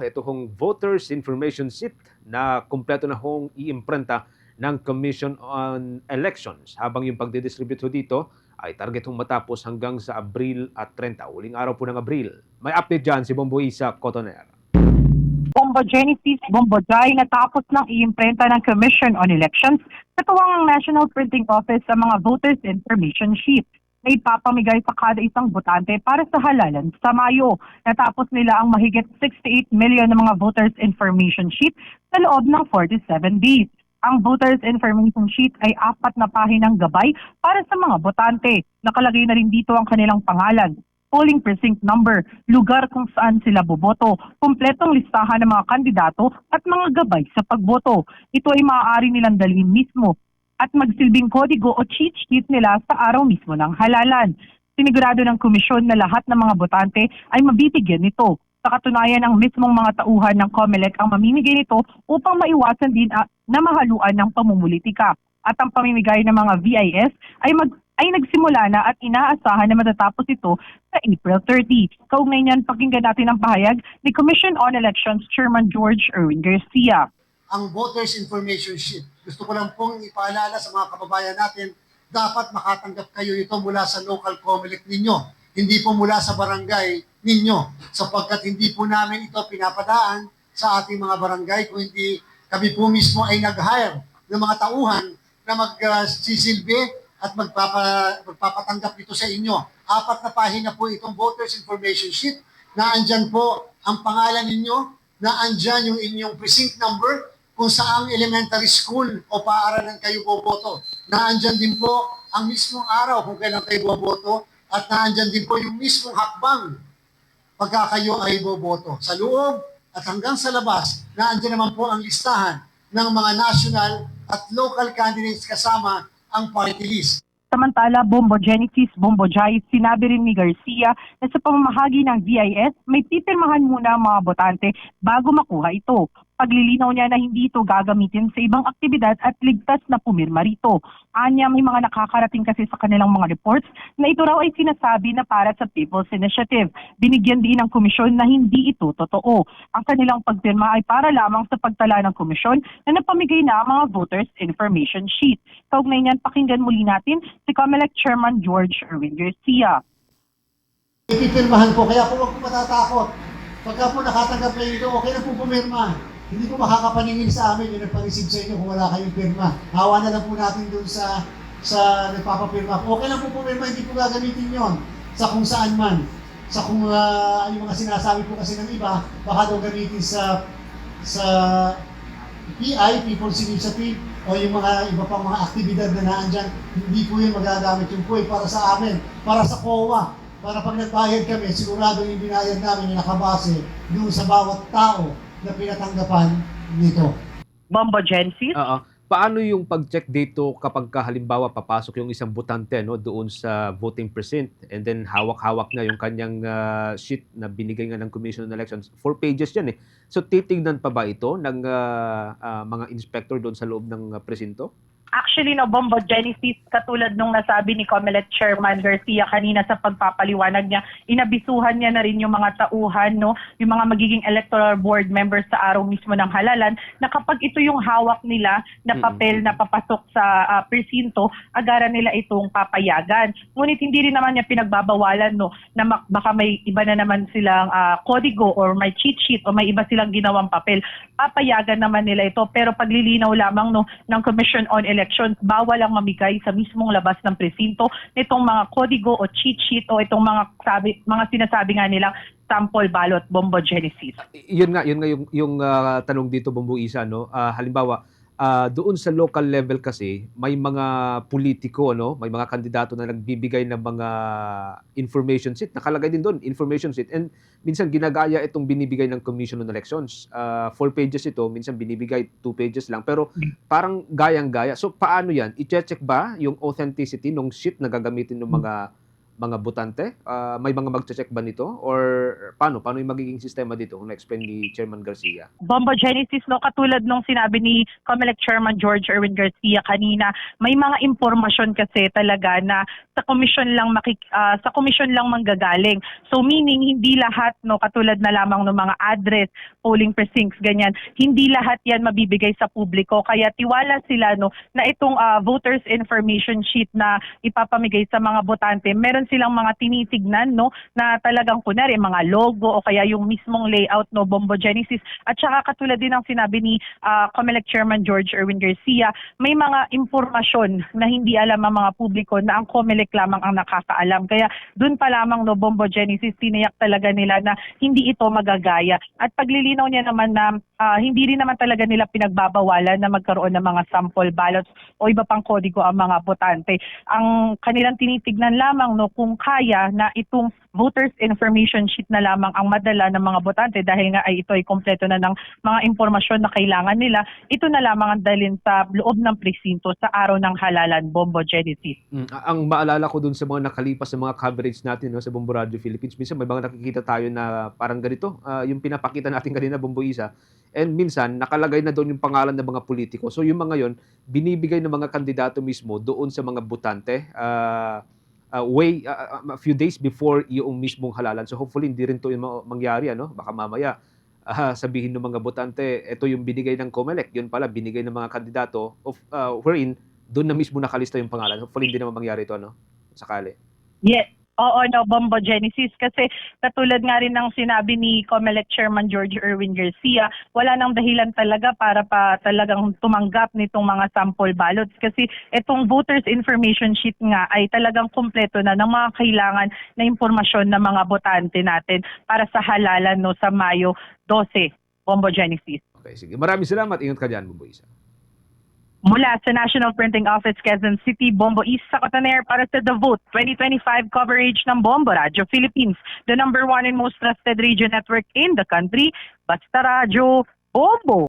Ito hong voters information sheet na kumpleto na hong iimprenta ng Commission on Elections. Habang yung pagdidistribute ho dito ay target hong matapos hanggang sa Abril at 30, uling araw po ng Abril. May update dyan si Bombo Isa Cotoner. Bombo Genesis, Bombo Jai, natapos ng iimprenta ng Commission on Elections sa tuwang National Printing Office sa mga voters information sheet na ipapamigay sa kada isang botante para sa halalan sa Mayo. Natapos nila ang mahigit 68 million ng mga voters information sheet sa loob ng 47 days. Ang voters information sheet ay 4 na pahinang gabay para sa mga botante. Nakalagay na rin dito ang kanilang pangalan, polling precinct number, lugar kung saan sila boboto, kumpletong listahan ng mga kandidato at mga gabay sa pagboto. Ito ay maaari nilang dalhin mismo at magsilbing kodigo o cheat sheet nila sa araw mismo ng halalan. Sinigurado ng komisyon na lahat ng mga botante ay mabibigyan nito. Sa katunayan, ang mismong mga tauhan ng COMELEC ang mamimigay nito upang maiwasan din na mahaluan ng pamumulitika. At ang pamimigay ng mga VIS ay nagsimula na at inaasahan na matatapos ito sa April 30. Kaugnay niyan, pakinggan natin ang pahayag ni Commission on Elections Chairman George Erwin Garcia. Ang voters information sheet, gusto ko lang pong ipaalala sa mga kababayan natin, dapat makatanggap kayo ito mula sa local COMELEC ninyo, hindi po mula sa barangay ninyo, sapagkat hindi po namin ito pinapadaan sa ating mga barangay kung hindi kami po mismo ay nag-hire ng mga tauhan na magsisilbi at magpapatanggap dito sa inyo. 4 na pahina po itong voters information sheet na andyan po ang pangalan ninyo, na andyan yung inyong precinct number, kung saang elementary school o paaralan kayo boboto. Naandyan din po ang mismong araw kung kailan kayo boboto at naandyan din po yung mismong hakbang pagka kayo ay boboto. Sa loob at hanggang sa labas, naandyan naman po ang listahan ng mga national at local candidates kasama ang party list. Samantala, Bombo Genesis, Bombo Jai, sinabi rin ni Garcia na sa pamamahagi ng VIS, may pipirmahan muna ang mga botante bago makuha ito. Paglilinaw niya na hindi ito gagamitin sa ibang aktibidad at ligtas na pumirma rito. Anya, may mga nakakarating kasi sa kanilang mga reports na ito raw ay sinasabi na para sa People's Initiative. Binigyan din ng komisyon na hindi ito totoo. Ang kanilang pagpirma ay para lamang sa pagtala ng komisyon na napamigay na ang mga voters information sheet. Kaugnay niyan, pakinggan muli natin si COMELEC Chairman George Erwin Garcia. Ipipirmahan po, kaya po huwag po matatakot. Pagka po nakatanggap kayo ito, okay na po pumirma. Hindi po makakapaningin sa amin yung nagpa-receive sa inyo kung wala kayong pirma. Hawa na lang po natin doon sa nagpapapirma. Okay lang po pumirma, hindi po gagamitin yon sa kung saan man. Sa kung yung mga sinasabi po kasi ng iba, baka daw gamitin sa PI, People's Initiative, o yung mga iba pang mga aktibidad na naandyan. Hindi po yun magagamit. Yung po ay para sa amin, para sa COA. Para pag nagbayad kami, sigurado yung binayad namin na nakabase doon sa bawat tao na pinatanggapan nito. Bombo Genesis? Paano yung pag-check dito kapag halimbawa papasok yung isang botante doon sa voting precinct and then hawak-hawak na yung kanyang sheet na binigay nga ng Commission on Elections? 4 pages yan eh. So titignan pa ba ito ng mga inspector doon sa loob ng presinto? Actually, no, Bombo Genesis, katulad nung nasabi ni COMELEC Chairman Garcia kanina sa pagpapaliwanag niya, inabisuhan niya na rin yung mga tauhan, no, yung mga magiging electoral board members sa araw mismo ng halalan, na kapag ito yung hawak nila na papel na papasok sa presinto, agaran nila itong papayagan. Ngunit hindi rin naman niya pinagbabawalan, no, na baka may iba na naman silang kodigo or may cheat sheet o may iba silang ginawang papel. Papayagan naman nila ito, pero paglilinaw lamang, no, ng Commission on Elections, bawal ang mamigay sa mismong labas ng presinto nitong mga kodigo o cheat sheet o itong mga sinasabi nga nilang sample ballot. Bombo Genesis. Yun nga yung tanong dito, Bombo Isa, no. Halimbawa, doon sa local level kasi may mga politiko, no, may mga kandidato na nagbibigay ng mga information sheet, nakalagay din doon information sheet, and minsan ginagaya itong binibigay ng Commission on Elections. 4 pages ito, minsan binibigay 2 pages lang, pero parang gayang-gaya. So paano yan? I-check ba yung authenticity ng sheet na gagamitin ng mga botante? May mga magche-check ba nito? Or paano? Paano yung magiging sistema dito kung na-explain ni Chairman Garcia? Bombo Genesis, no, katulad nung sinabi ni COMELEC Chairman George Erwin Garcia kanina, may mga impormasyon kasi talaga na sa komisyon lang sa komisyon lang manggagaling. So meaning hindi lahat, no, katulad na lamang ng mga address, polling precincts, ganyan, hindi lahat yan mabibigay sa publiko. Kaya tiwala sila, no, na itong voters information sheet na ipapamigay sa mga botante, meron silang mga tinitignan, no, na talagang kunwari mga logo o kaya yung mismong layout, no, Bombo Genesis. At saka katulad din ng sinabi ni COMELEC Chairman George Erwin Garcia, may mga impormasyon na hindi alam ang mga publiko na ang COMELEC lamang ang nakakaalam. Kaya dun pa lamang, no, Bombo Genesis, tiniyak talaga nila na hindi ito magagaya. At paglilinaw niya naman na hindi rin naman talaga nila pinagbabawalan na magkaroon ng mga sample ballots o iba pang kodigo ang mga botante. Ang kanilang tinitignan lamang, no, kung kaya na itong voters information sheet na lamang ang madala ng mga botante dahil nga ay ito ay kompleto na ng mga impormasyon na kailangan nila, ito na lamang ang dalhin sa loob ng presinto sa araw ng halalan, Bombo Genesis. Ang maalala ko dun sa mga nakalipas na mga coverage natin, no, sa Bombo Radio Philippines, minsan may mga nakikita tayo na parang ganito, yung pinapakita natin kanina, Bombo Isa, and minsan nakalagay na doon yung pangalan ng mga politiko. So yung mga yon binibigay ng mga kandidato mismo doon sa mga botante a few days before yung mismong halalan. So hopefully hindi rin to yung mangyari, ano? Baka mamaya sabihin ng mga botante, ito yung binigay ng COMELEC, yun pala binigay ng mga kandidato wherein doon na mismo nakalista yung pangalan. Hopefully hindi naman mangyari ito, ano? Sakali. Yes. Oo, no, Bombo Genesis. Kasi katulad nga rin ng sinabi ni COMELEC Chairman George Erwin Garcia, wala nang dahilan talaga para pa talagang tumanggap nitong mga sample ballots. Kasi itong voters information sheet nga ay talagang kumpleto na ng mga kailangan na impormasyon ng mga botante natin para sa halalan, no, sa Mayo 12, Bombo Genesis. Okay, sige. Maraming salamat. Ingat ka dyan, Bombo Isa. Mula sa National Printing Office, Quezon City, Bombo Isa Cotaner para sa The Vote 2025 coverage ng Bombo Radio Philippines, the #1 and most trusted radio network in the country. Basta Radio, Bombo!